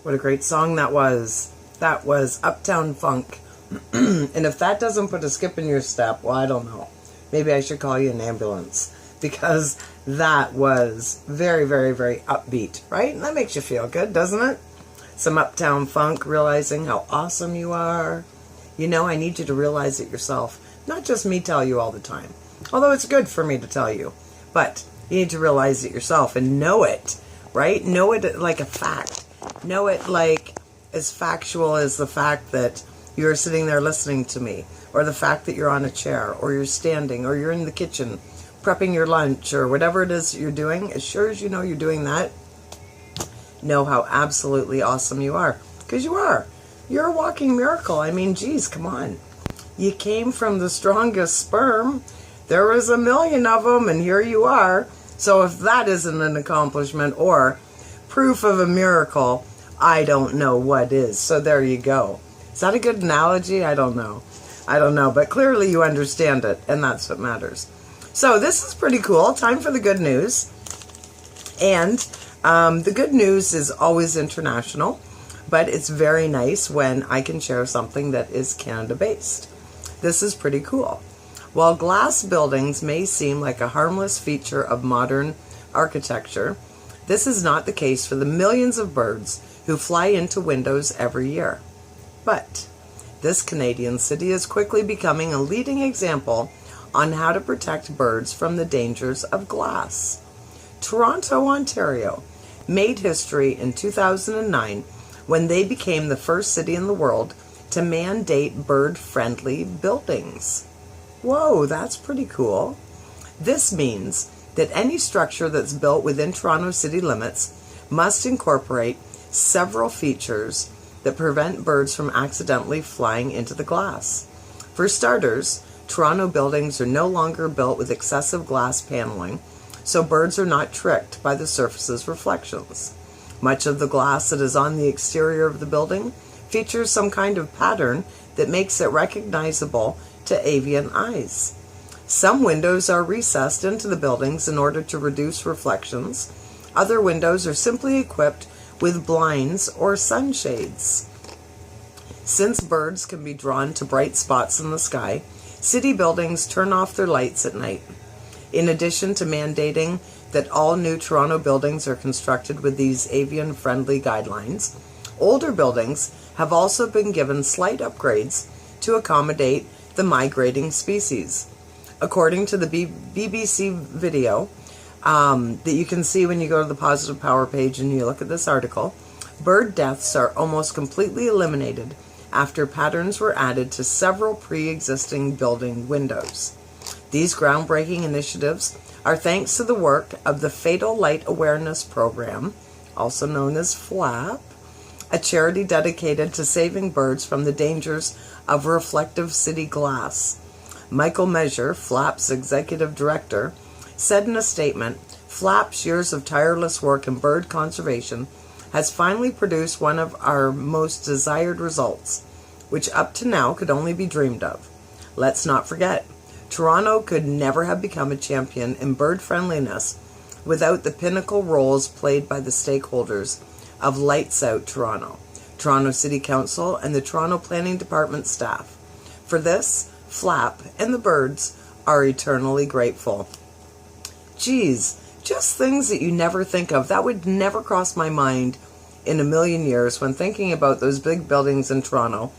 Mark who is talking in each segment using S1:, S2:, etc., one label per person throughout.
S1: What a great song that was. That was Uptown Funk. And if that doesn't put a skip in your step, well, I don't know. Maybe I should call you an ambulance. Because that was very, very, very upbeat, right? And that makes you feel good, doesn't it? Some Uptown Funk, realizing how awesome you are. You know, I need you to realize it yourself. Not just me tell you all the time. Although it's good for me to tell you. But you need to realize it yourself and know it, right? Know it like a fact. Know it like as factual as the fact that you're sitting there listening to me, or the fact that you're on a chair, or you're standing, or you're in the kitchen prepping your lunch, or whatever it is you're doing. As sure as you know you're doing that, know how absolutely awesome you are. Because you are. You're a walking miracle. I mean, geez, come on. You came from the strongest sperm. There was a million of them, and here you are. So if that isn't an accomplishment or proof of a miracle, I don't know what is. So there you go. Is that a good analogy? I don't know. I don't know, but clearly you understand it, and that's what matters. So this is pretty cool. Time for the good news. And the good news is always international, but it's very nice when I can share something that is Canada-based. This is pretty cool. While glass buildings may seem like a harmless feature of modern architecture, this is not the case for the millions of birds who fly into windows every year. But this Canadian city is quickly becoming a leading example on how to protect birds from the dangers of glass. Toronto, Ontario, made history in 2009 when they became the first city in the world to mandate bird-friendly buildings. Whoa, that's pretty cool. This means that any structure that's built within Toronto city limits must incorporate several features that prevent birds from accidentally flying into the glass. For starters, Toronto buildings are no longer built with excessive glass paneling, so birds are not tricked by the surface's reflections. Much of the glass that is on the exterior of the building features some kind of pattern that makes it recognizable to avian eyes. Some windows are recessed into the buildings in order to reduce reflections. Other windows are simply equipped with blinds or sunshades. Since birds can be drawn to bright spots in the sky, city buildings turn off their lights at night. In addition to mandating that all new Toronto buildings are constructed with these avian-friendly guidelines, older buildings have also been given slight upgrades to accommodate the migrating species. According to the BBC video that you can see when you go to the Positive Power page and you look at this article, bird deaths are almost completely eliminated after patterns were added to several pre-existing building windows. These groundbreaking initiatives are thanks to the work of the Fatal Light Awareness Program, also known as FLAP, a charity dedicated to saving birds from the dangers of reflective city glass. Michael Measure, FLAP's executive director, said in a statement, "FLAP's years of tireless work in bird conservation has finally produced one of our most desired results, which up to now could only be dreamed of. Let's not forget, Toronto could never have become a champion in bird friendliness without the pinnacle roles played by the stakeholders of Lights Out Toronto, Toronto City Council, and the Toronto Planning Department staff. For this, FLAP and the birds are eternally grateful." Geez, just things that you never think of. That would never cross my mind in a million years when thinking about those big buildings in Toronto.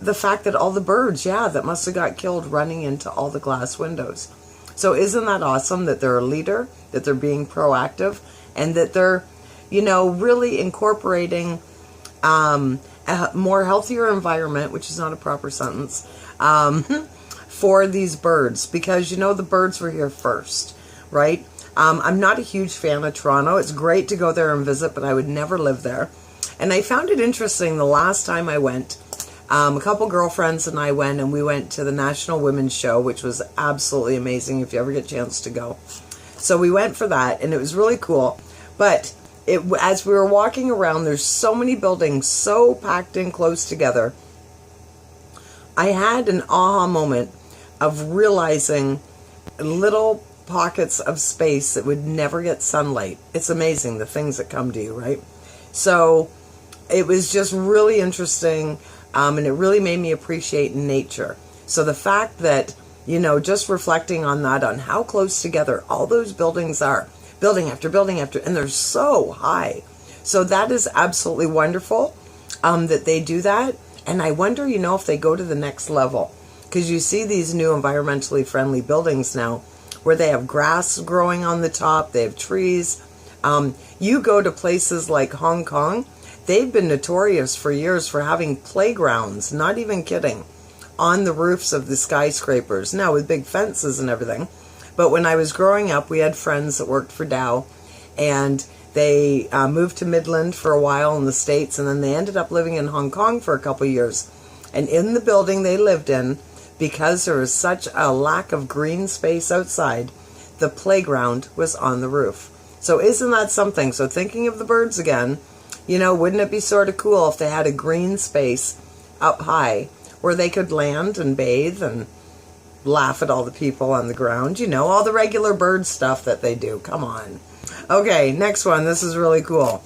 S1: The fact that all the birds, that must have got killed running into all the glass windows. So isn't that awesome that they're a leader, that they're being proactive, and that they're, really incorporating a more healthier environment, which is not a proper sentence, for these birds, because the birds were here first, right? I'm not a huge fan of Toronto. It's great to go there and visit, but I would never live there. And I found it interesting the last time I went. A couple girlfriends and I went, and we went to the National Women's Show, which was absolutely amazing if you ever get a chance to go. So we went for that, and it was really cool. But as we were walking around, there's so many buildings so packed in close together. I had an aha moment of realizing little pockets of space that would never get sunlight. It's amazing the things that come to you, right? So it was just really interesting, and it really made me appreciate nature. So the fact that, just reflecting on that, on how close together all those buildings are, building after building after, and they're so high. So that is absolutely wonderful that they do that. And I wonder, if they go to the next level, because you see these new environmentally friendly buildings now where they have grass growing on the top, they have trees. You go to places like Hong Kong, they've been notorious for years for having playgrounds, not even kidding, on the roofs of the skyscrapers, now with big fences and everything. But when I was growing up, we had friends that worked for Dow, and they moved to Midland for a while in the States, and then they ended up living in Hong Kong for a couple of years. And in the building they lived in, because there was such a lack of green space outside, the playground was on the roof. So isn't that something? So thinking of the birds again, wouldn't it be sort of cool if they had a green space up high where they could land and bathe and laugh at all the people on the ground, all the regular bird stuff that they do. Come on. Okay, next one. This is really cool.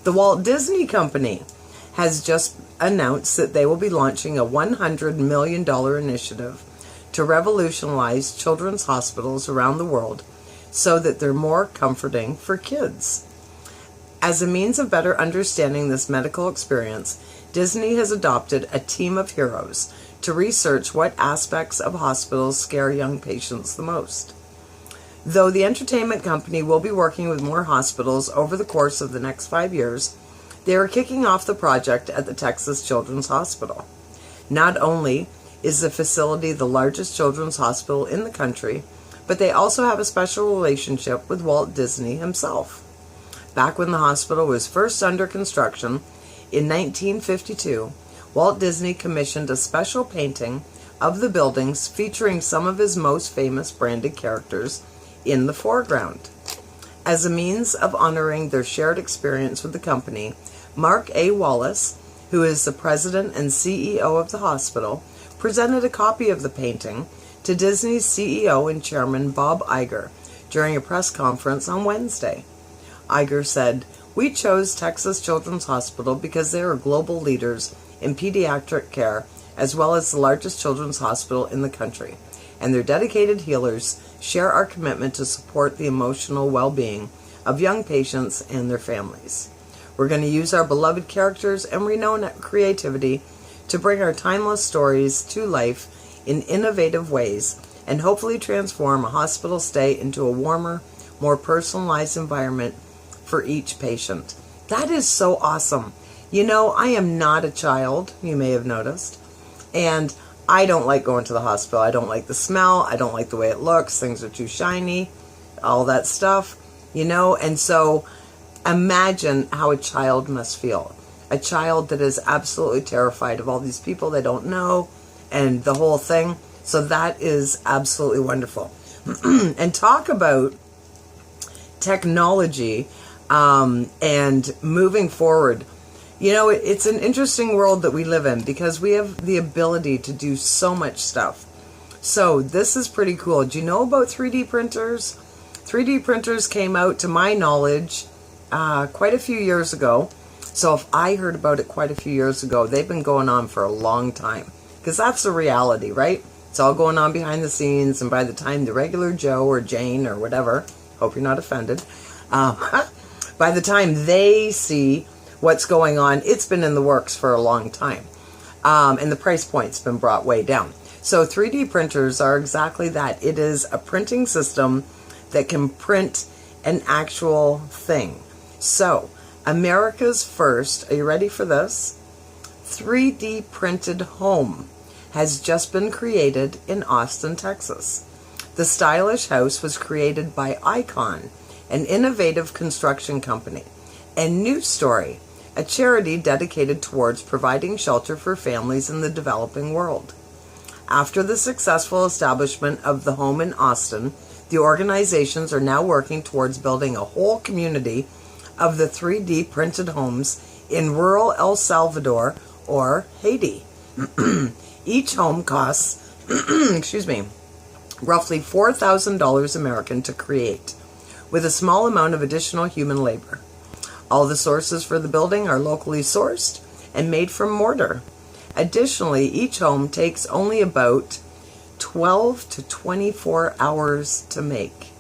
S1: The Walt Disney Company has just announced that they will be launching a $100 million initiative to revolutionize children's hospitals around the world so that they're more comforting for kids. As a means of better understanding this medical experience, Disney has adopted a team of heroes to research what aspects of hospitals scare young patients the most. Though the entertainment company will be working with more hospitals over the course of the next 5 years, they are kicking off the project at the Texas Children's Hospital. Not only is the facility the largest children's hospital in the country, but they also have a special relationship with Walt Disney himself. Back when the hospital was first under construction in 1952, Walt Disney commissioned a special painting of the buildings featuring some of his most famous branded characters in the foreground. As a means of honoring their shared experience with the company, Mark A. Wallace, who is the president and CEO of the hospital, presented a copy of the painting to Disney's CEO and chairman Bob Iger during a press conference on Wednesday. Iger said, "We chose Texas Children's Hospital because they are global leaders in pediatric care as well as the largest children's hospital in the country, and their dedicated healers share our commitment to support the emotional well-being of young patients and their families. We're going to use our beloved characters and renowned creativity to bring our timeless stories to life in innovative ways and hopefully transform a hospital stay into a warmer, more personalized environment for each patient." That is so awesome. I am not a child, you may have noticed, and I don't like going to the hospital. I don't like the smell. I don't like the way it looks. Things are too shiny, all that stuff, and so imagine how a child must feel. A child that is absolutely terrified of all these people they don't know and the whole thing. So that is absolutely wonderful. And talk about technology and moving forward. It's an interesting world that we live in because we have the ability to do so much stuff. So this is pretty cool. Do you know about 3D printers? 3D printers came out, to my knowledge, quite a few years ago. So if I heard about it quite a few years ago, they've been going on for a long time. Because that's the reality, right? It's all going on behind the scenes, and by the time the regular Joe or Jane or whatever, hope you're not offended, by the time they see what's going on, it's been in the works for a long time. And the price point's been brought way down. So 3D printers are exactly that. It is a printing system that can print an actual thing. So, America's first, are you ready for this? 3D printed home has just been created in Austin, Texas. The stylish house was created by Icon, an innovative construction company, and New Story, a charity dedicated towards providing shelter for families in the developing world. After the successful establishment of the home in Austin, the organizations are now working towards building a whole community of the 3D printed homes in rural El Salvador or Haiti. Each home costs, roughly $4,000 American to create, with a small amount of additional human labor. All the sources for the building are locally sourced and made from mortar. Additionally, each home takes only about 12 to 24 hours to make.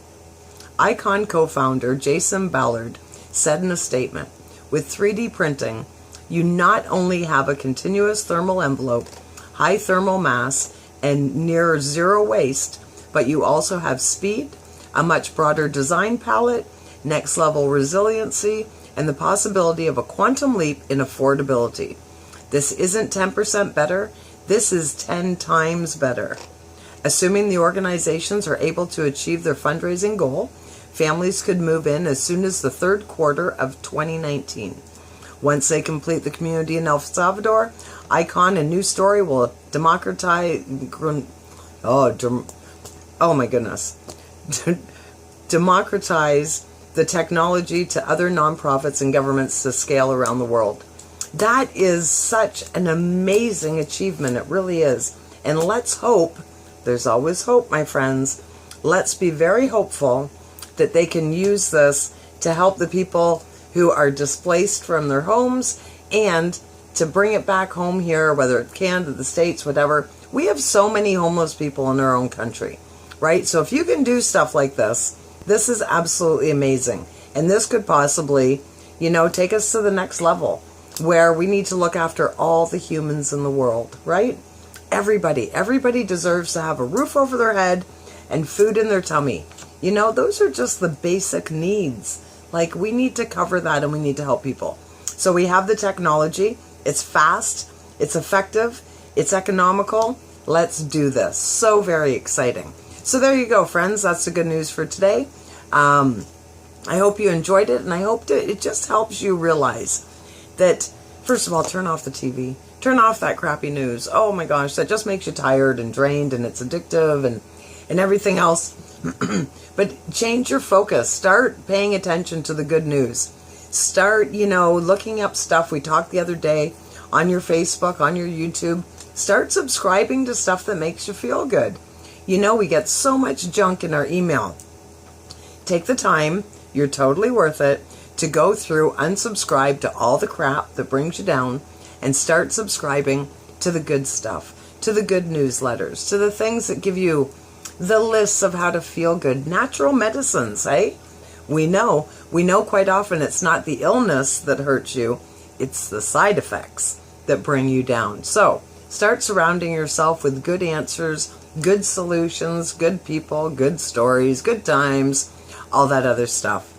S1: Icon co-founder Jason Ballard said in a statement, with 3D printing, you not only have a continuous thermal envelope, high thermal mass, and near zero waste, but you also have speed, a much broader design palette, next level resiliency, and the possibility of a quantum leap in affordability. This isn't 10% better, this is 10 times better. Assuming the organizations are able to achieve their fundraising goal, families could move in as soon as the third quarter of 2019. Once they complete the community in El Salvador, Icon and New Story will democratize the technology to other nonprofits and governments to scale around the world. That is such an amazing achievement. It really is. And let's hope, there's always hope, my friends. Let's be very hopeful that they can use this to help the people who are displaced from their homes and to bring it back home here, whether it's Canada, the States, whatever. We have so many homeless people in our own country, right? So if you can do stuff like this, this is absolutely amazing. And this could possibly, take us to the next level where we need to look after all the humans in the world, right? Everybody deserves to have a roof over their head and food in their tummy. Those are just the basic needs. Like, we need to cover that and we need to help people. So we have the technology. It's fast. It's effective. It's economical. Let's do this. So very exciting. So there you go, friends. That's the good news for today. I hope you enjoyed it, and I hope that it just helps you realize that, first of all, turn off the TV. Turn off that crappy news. Oh my gosh, that just makes you tired and drained, and it's addictive and everything else. But change your focus. Start paying attention to the good news. Start, looking up stuff. We talked the other day on your Facebook, on your YouTube. Start subscribing to stuff that makes you feel good. We get so much junk in our email. Take the time, you're totally worth it, to go through, unsubscribe to all the crap that brings you down, and start subscribing to the good stuff, to the good newsletters, to the things that give you the lists of how to feel good. Natural medicines, eh? We know quite often it's not the illness that hurts you, it's the side effects that bring you down. So, start surrounding yourself with good answers, good solutions, good people, good stories, good times, all that other stuff.